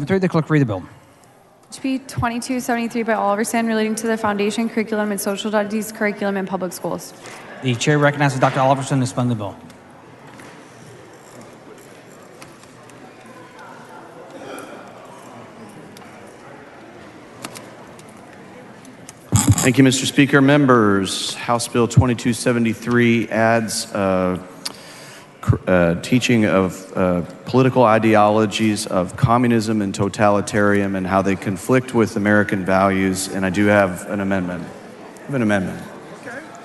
3, the clerk read the bill. HB 2273 by Oliverson relating to the foundation curriculum and social studies curriculum in public schools. The chair recognizes Dr. Oliverson to explain the bill. Thank you, Mr. Speaker. Members, House Bill 2273 adds teaching of political ideologies of communism and totalitarianism and how they conflict with American values, and I do have an amendment.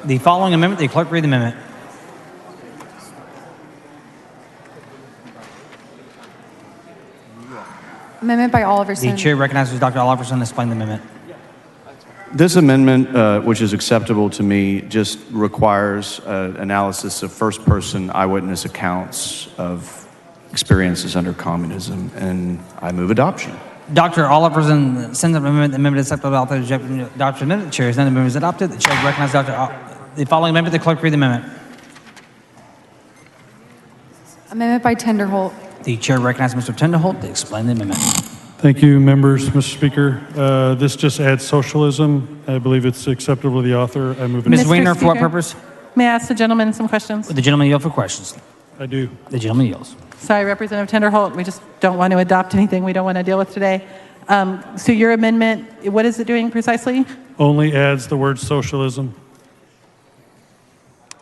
The following amendment, the clerk read the amendment. Amendment by Oliverson. The chair recognizes Dr. Oliverson to explain the amendment. This amendment, which is acceptable to me, just requires analysis of first-person eyewitness accounts of experiences under communism, and I move adoption. Dr. Oliverson sends an amendment. The amendment is acceptable. Adoption amendment. The chair is then the amendment is adopted. The chair recognizes the following amendment. The clerk read the amendment. Amendment by Tenderholt. The chair recognizes Mr. Tenderholt to explain the amendment. Thank you, members. Mr. Speaker, this just adds socialism. I believe it's acceptable to the author. I move it. Ms. Mr. Weiner, for what Speaker. purpose? May I ask the gentleman some questions? Would the gentleman yield for questions? I do. The gentleman yields. Sorry, Representative Tenderholt, we just don't want to adopt anything we don't want to deal with today. So your amendment, what is it doing precisely? Only adds the word socialism.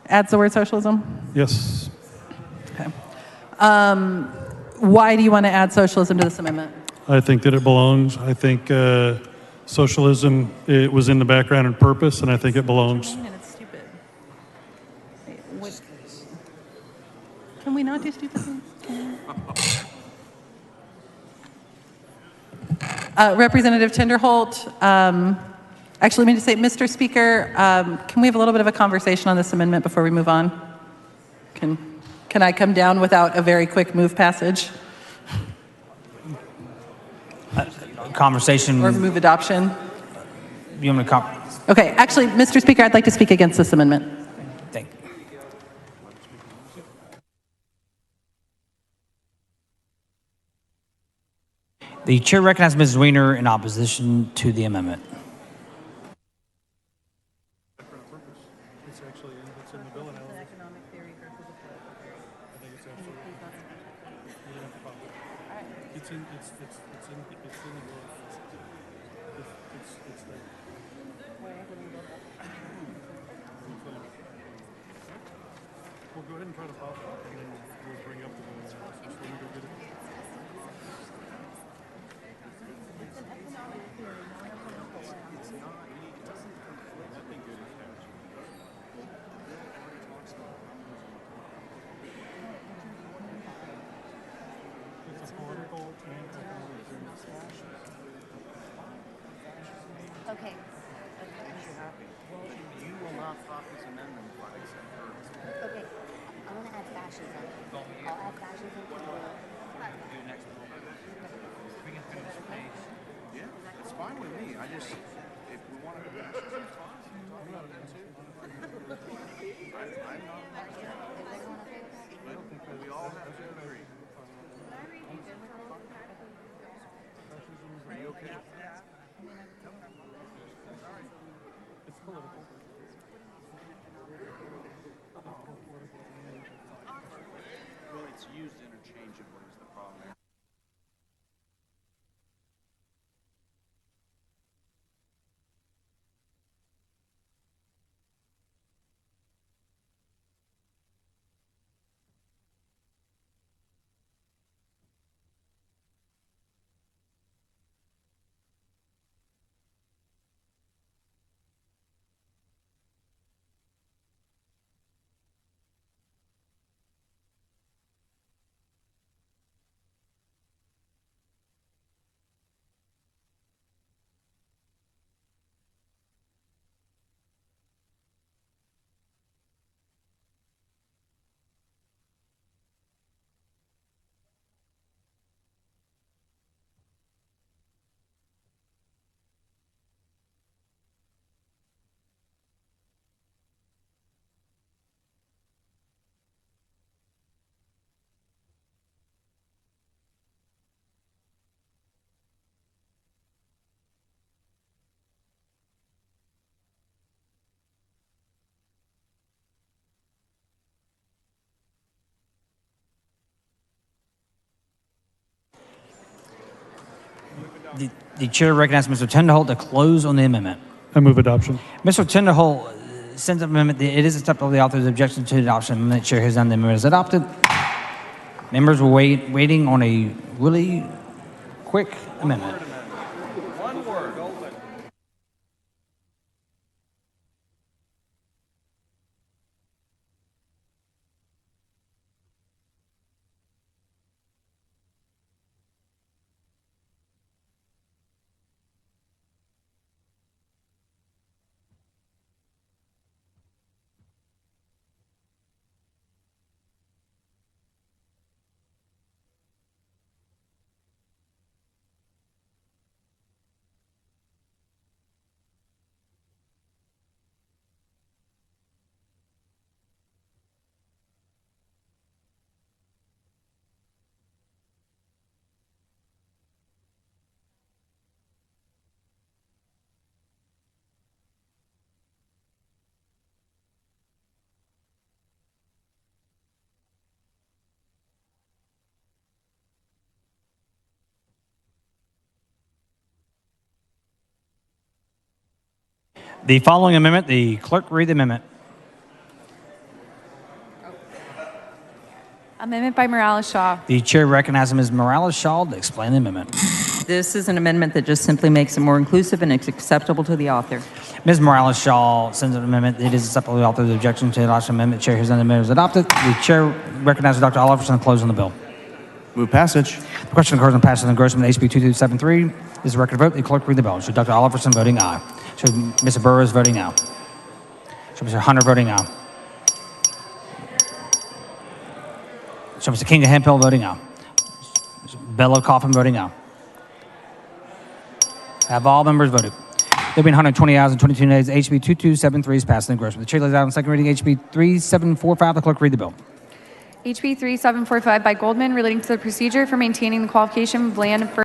Adds the word socialism? Yes. Okay. Why do you want to add socialism to this amendment? I think that it belongs. I think socialism, it was in the background and purpose, and I think it belongs. And it's stupid. Can we not do stupid things? Representative Tenderholt, actually, let me just say, Mr. Speaker, can we have a little bit of a conversation on this amendment before we move on? Can I come down without a very quick move passage Conversation. or move adoption? You want me to Okay, actually, Mr. Speaker, I'd like to speak against this amendment. Thank you. The chair recognizes Ms. Weiner in opposition to the amendment. Go ahead and try to pop it, and then we'll bring up the Okay. You will not stop this amendment if I accept hers. Okay. I want to add fascism. I'll add fascism to the... Yeah, it's fine with me. I just, if we want to do fascism, it's fine. I'm not against it. I'm not against it. But we all have to agree. Are you okay? It's political. Well, it's used interchangeably is the problem. The chair recognizes Mr. Tinderholt to close on the amendment. I move adoption. Mr. Tinderholt sends up amendment. It is acceptable. The author's objection to the adoption. Amendment chair has done. The amendment is adopted. Members were waiting on a really quick amendment. The following amendment, the clerk read the amendment. Amendment by Morales Shaw. The chair recognizes Ms. Morales Shaw to explain the amendment. This is an amendment that just simply makes it more inclusive and it's acceptable to the author. Ms. Morales Shaw sends an amendment. It is acceptable to the author's objection to the adoption amendment. Chair has done. The amendment is adopted. The chair recognizes Dr. Oliverson to close on the bill. Move passage. The question occurs on passage and engrossment of HB 2273. Is the record vote? The clerk read the bill. Show Dr. Oliverson voting aye. Show Mr. Burrows voting aye. Show Mr. Hunter voting aye. Show Mr. King of Hemphill voting aye. Mr. Bello Coffin voting aye. Have all members voted? There being 120 ayes and 22 nays, HB 2273 is passed in engrossment. The chair lays out on second reading HB 3745. The clerk read the bill. HB 3745 by Goldman relating to the procedure for maintaining the qualification of land for